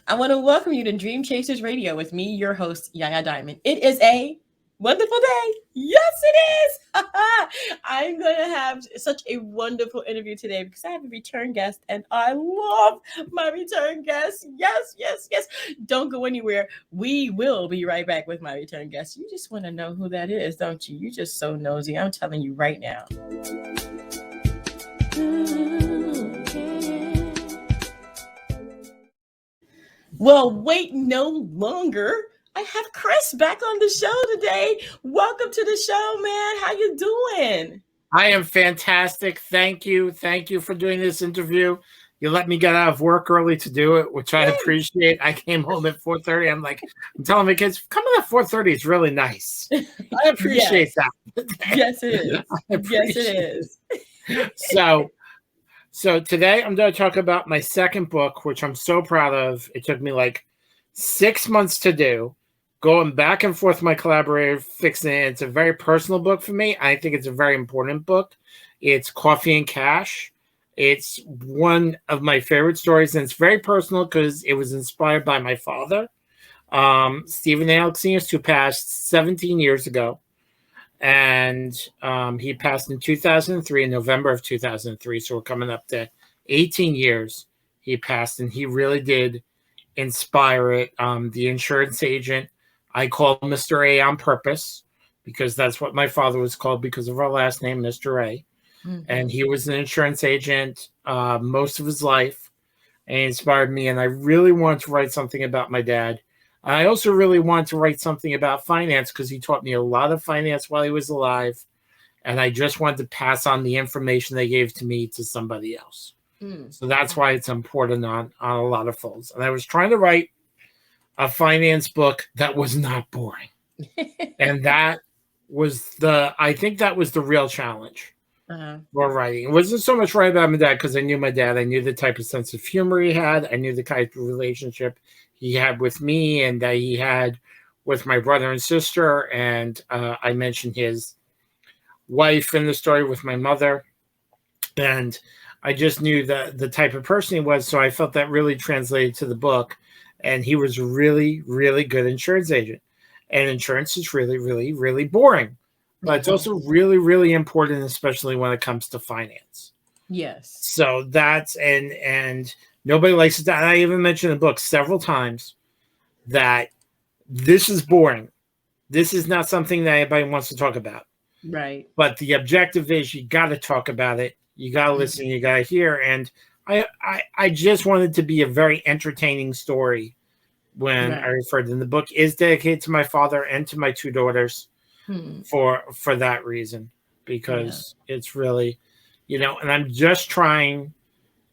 I want to welcome you to Dream Chasers Radio with me, your host, Yaya Diamond. It is a wonderful day. Yes, it is. I'm going to have such a wonderful interview today because I have a return guest and I love my return guest. Yes, yes, yes. Don't go anywhere. We will be right back with my return guest. You just want to know who that is, don't you? You're just so nosy. I'm telling you right now. Well, wait no longer. I have Chris back on the show today. Welcome to the show, man. How you doing? I am fantastic. Thank you. Thank you for doing this interview. You let me get out of work early to do it, which I appreciate. I came home at 4:30. I'm telling my kids, coming at 4:30 is really nice. I appreciate that. Yes, it is. Yes, it is. So today I'm going to talk about my second book, which I'm so proud of. It took me like 6 months to do, going back and forth with my collaborator, fixing it. It's a very personal book for me. I think it's a very important book. It's Coffee and Cash. It's one of my favorite stories, and it's very personal because it was inspired by my father, Stephen Alexinas, who passed 17 years ago. And he passed in 2003, in November of 2003. So we're coming up to 18 years he passed, and he really did inspire it. The insurance agent, I call Mr. A on purpose because that's what my father was called because of our last name, Mr. A. Mm-hmm. And he was an insurance agent most of his life, and he inspired me. And I really wanted to write something about my dad. I also really wanted to write something about finance because he taught me a lot of finance while he was alive. And I just wanted to pass on the information they gave to me to somebody else. So that's why it's important on a lot of folds. And I was trying to write a finance book that was not boring. And that was I think that was the real challenge for writing. It wasn't so much writing about my dad because I knew my dad. I knew the type of sense of humor he had. I knew the type of relationship he had with me and that he had with my brother and sister. And I mentioned his wife in the story with my mother. And I just knew the type of person he was. So I felt that really translated to the book. And he was a really, really good insurance agent. And insurance is really, really, really boring. But it's also really, really important, especially when it comes to finance. Yes. So that's, and nobody likes it. I even mentioned in the book several times that this is boring. This is not something that anybody wants to talk about. Right. But the objective is you got to talk about it. You got to listen. You got to hear. And I just wanted to be a very entertaining story when I referred to it. The book is dedicated to my father and to my two daughters for that reason, because it's really, and I'm just trying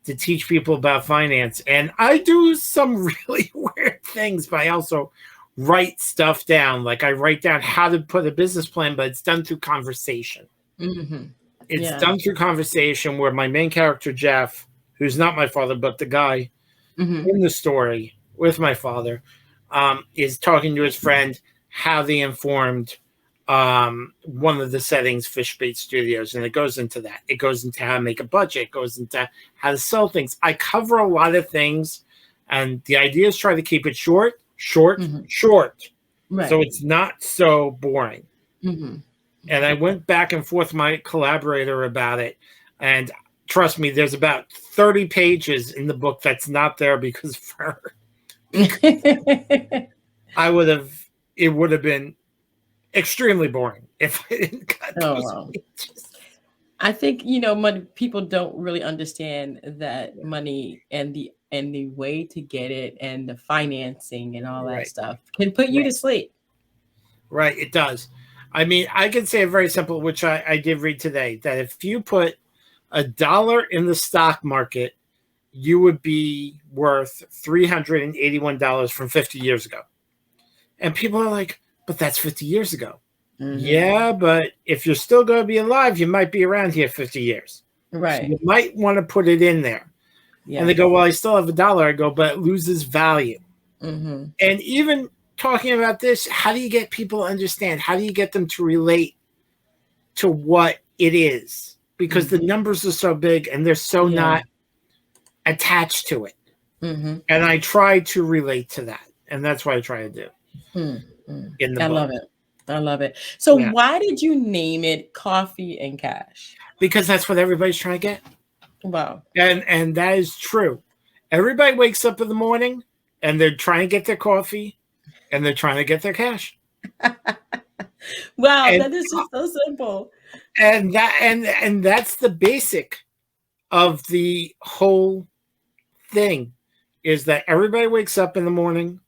to teach people about finance. And I do some really weird things, but I also write stuff down. Like I write down how to put a business plan, but it's done through conversation. Mm-hmm. It's done through conversation where my main character, Jeff, who's not my father, but the guy in the story with my father, is talking to his friend how they informed one of the settings, Fishbait Studios, and it goes into that. It goes into how to make a budget. It goes into how to sell things. I cover a lot of things, and the idea is try to keep it short, right. So it's not so boring. Mm-hmm. And I went back and forth with my collaborator about it, and trust me, there's about 30 pages in the book that's not there because of her. It would have been extremely boring if I didn't cut those pages. I think people don't really understand that money and the way to get it and the financing and all that stuff can put you to sleep. Right, it does. I mean, I can say it very simple, which I did read today, that if you put $1 in the stock market, you would be worth $381 from 50 years ago. And people are like, but that's 50 years ago. Mm-hmm. Yeah, but if you're still going to be alive, you might be around here 50 years. Right. So you might want to put it in there. Yeah. And they go, well, I still have $1. I go, but it loses value. Mm-hmm. And even talking about this, how do you get people to understand? How do you get them to relate to what it is? Because the numbers are so big and they're so not attached to it. Mm-hmm. And I try to relate to that. And that's what I try to do Mm-hmm. in the I book. love it. I love it. So Yeah. why did you name it Coffee and Cash? Because that's what everybody's trying to get. Wow. And that is true. Everybody wakes up in the morning and they're trying to get their coffee and they're trying to get their cash. Wow, And that is just so simple. and that's the basic of the whole thing is that everybody wakes up in the morning,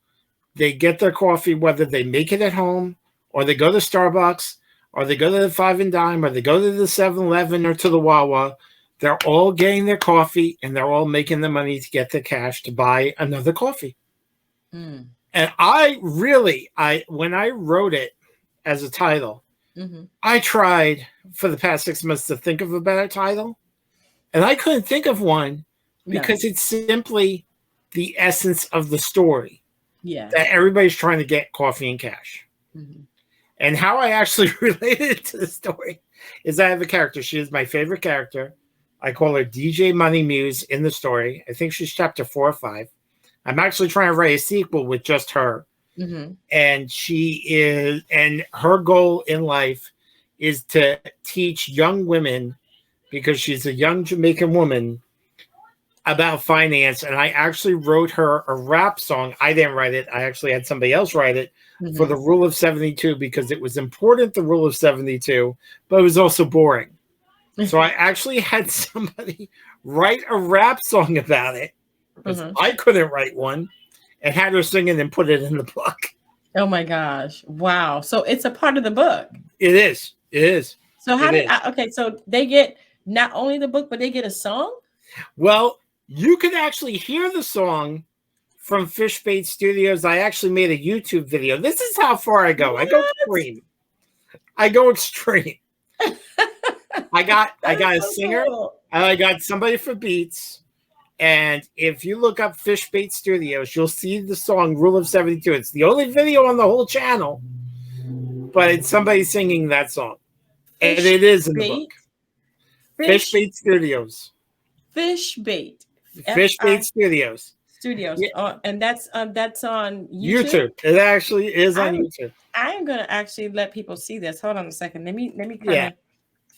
they get their coffee, whether they make it at home or they go to Starbucks or they go to the Five and Dime or they go to the 7-Eleven or to the Wawa. They're all getting their coffee and they're all making the money to get the cash to buy another coffee. Mm. And when I wrote it as a title, Mm-hmm. I tried for the past 6 months to think of a better title. And I couldn't think of one No. because it's simply the essence of the story Yeah. that everybody's trying to get coffee and cash. Mm-hmm. And how I actually related to the story is I have a character. She is my favorite character. I call her DJ Money Muse in the story. I think she's chapter 4 or 5. I'm actually trying to write a sequel with just her. Mm-hmm. And her goal in life is to teach young women, because she's a young Jamaican woman, about finance. And I actually wrote her a rap song. I didn't write it. I actually had somebody else write it for the rule of 72 because it was important, the rule of 72, but it was also boring. So I actually had somebody write a rap song about it because I couldn't write one, and had her sing it and put it in the book. Oh my gosh. Wow. So it's a part of the book. It is. It is. So okay, so they get not only the book, but they get a song? Well, you can actually hear the song from Fishbait Studios. I actually made a YouTube video. This is how far I go. What? I go extreme. I go extreme. I got a so singer, cool. and I got somebody for beats. And if you look up Fishbait Studios, you'll see the song Rule of 72. It's the only video on the whole channel, but it's somebody singing that song. And it is in the book. Fishbait Studios. Fishbait. Fishbait Studios. Yeah. And that's on YouTube? YouTube. It actually is on YouTube. I'm gonna actually let people see this. Hold on a second. Let me kind of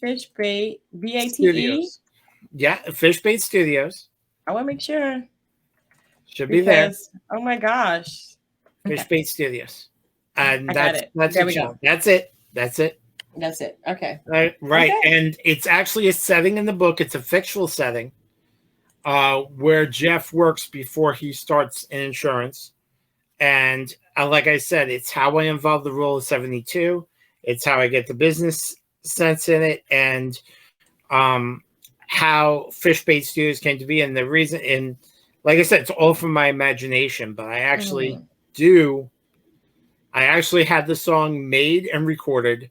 Fishbait BATE. Studios. Yeah, Fishbait Studios. I want to make sure. Should be there. Oh my gosh. Fishbait Studios. And that's there we go. That's it. That's it. Okay. Right. Okay. And it's actually a setting in the book. It's a fictional setting where Jeff works before he starts in insurance. And like I said, it's how I involve the rule of 72. It's how I get the business sense in it, and how Fishbait Studios came to be. And the reason, and like I said, it's all from my imagination, but I actually I actually had the song made and recorded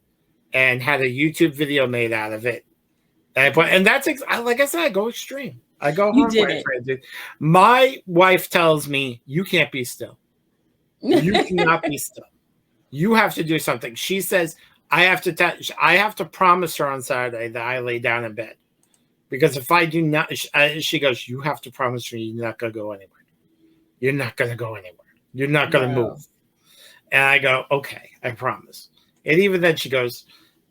and had a YouTube video made out of it. And that's, like I said, I go extreme. I go hard. You did it. My wife tells me, you can't be still. You cannot be still. You have to do something. She says, I have to promise her on Saturday that I lay down in bed. Because if I do not, she goes, you have to promise me you're not going to go anywhere. You're not going to go anywhere. You're not going to move. And I go, okay, I promise. And even then she goes,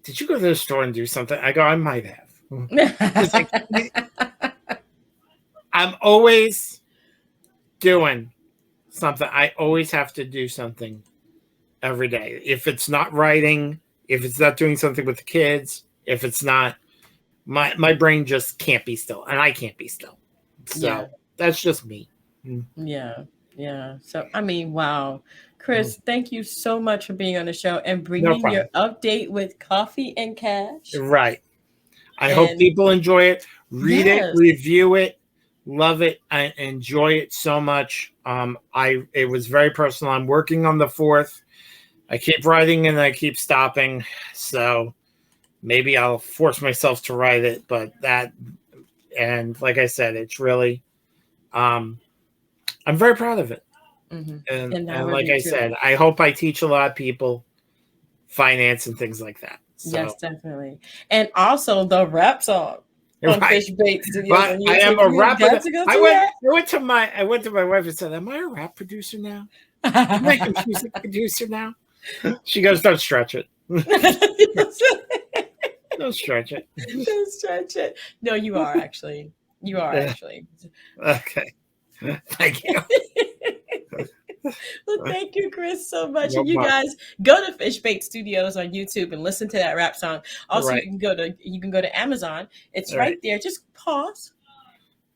did you go to the store and do something? I go, I might have. Like, I'm always doing something. I always have to do something every day. If it's not writing, if it's not doing something with the kids, if it's not, my brain just can't be still, and I can't be still. So that's just me. Yeah. So, I mean, wow. Chris, thank you so much for being on the show and bringing your update with Coffee and Cash. Right. I hope people enjoy it. Read it, review it, love it. I enjoy it so much. It was very personal. I'm working on the 4th. I keep writing and I keep stopping. So maybe I'll force myself to write it, but and like I said, it's really, I'm very proud of it. And like I said, I hope I teach a lot of people finance and things like that. So. Yes, definitely. And also the rap song. on Right. Fish Bait Studios But on YouTube. I am a You rap. got to go I do went. that. I went to my wife and said, "Am I a rap producer now? Am I a music producer now?" She goes, "Don't stretch it. Don't stretch it." Don't stretch it. No, you are actually. You are actually. Okay. Thank you. Well, thank you, Chris, so much. No And you problem. guys go to Fish Bait Studios on YouTube and listen to that rap song. Also, Right. you can go to Amazon. It's Right. right there. Just pause,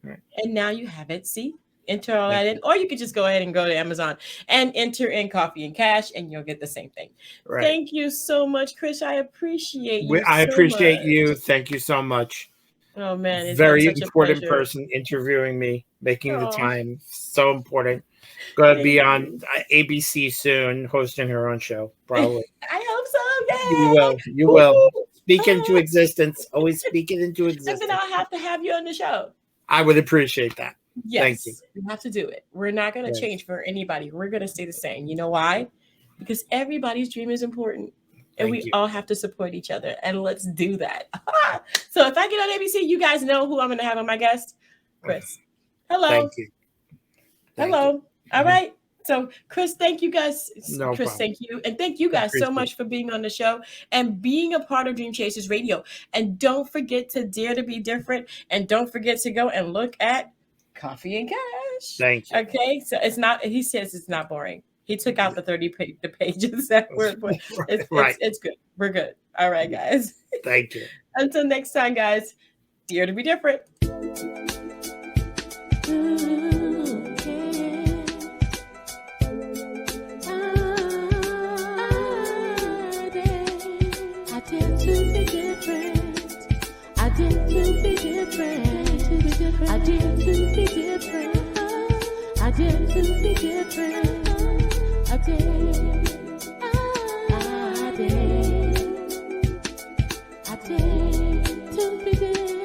Right. and now you have it. See, enter all Thank that in, or you could just go ahead and go to Amazon and enter in Coffee and Cash, and you'll get the same thing. Right. Thank you so much, Chris. I appreciate you. I so appreciate much. you. Thank you so much. Oh man, it's been Very such a important pleasure. person interviewing me, making the Oh. time. So important. Going to Thank be on you. ABC soon, hosting her own show. Probably. I hope so. You Yay! will. You will. Woo! Speak into existence. Always speak it into And existence. then I'll have to have you on the show. I would appreciate that. Thank you. Yes, we have to do it. We're not going to Yes. change for anybody. We're going to stay the same. You know why? Because everybody's dream is important. And Thank we you. all have to support each other. And let's do that. So if I get on ABC, you guys know who I'm going to have on my guest? Chris. Hello. Thank you. Thank Hello. you. All right. So, Chris, thank you guys. No Chris, problem. thank you. And thank you guys so Appreciate much for being on the show and being a part of Dream Chasers Radio. And don't forget to dare to be different. And don't forget to go and look at Coffee and Cash. Thank you. Okay. So it's not, he says it's not boring. He took out the 30 the pages that were, it's good. We're good. All right, guys. Thank you. Until next time, guys, dare to be different. I dare to be different. I dare to be different. I dare to be different. I dare to be different.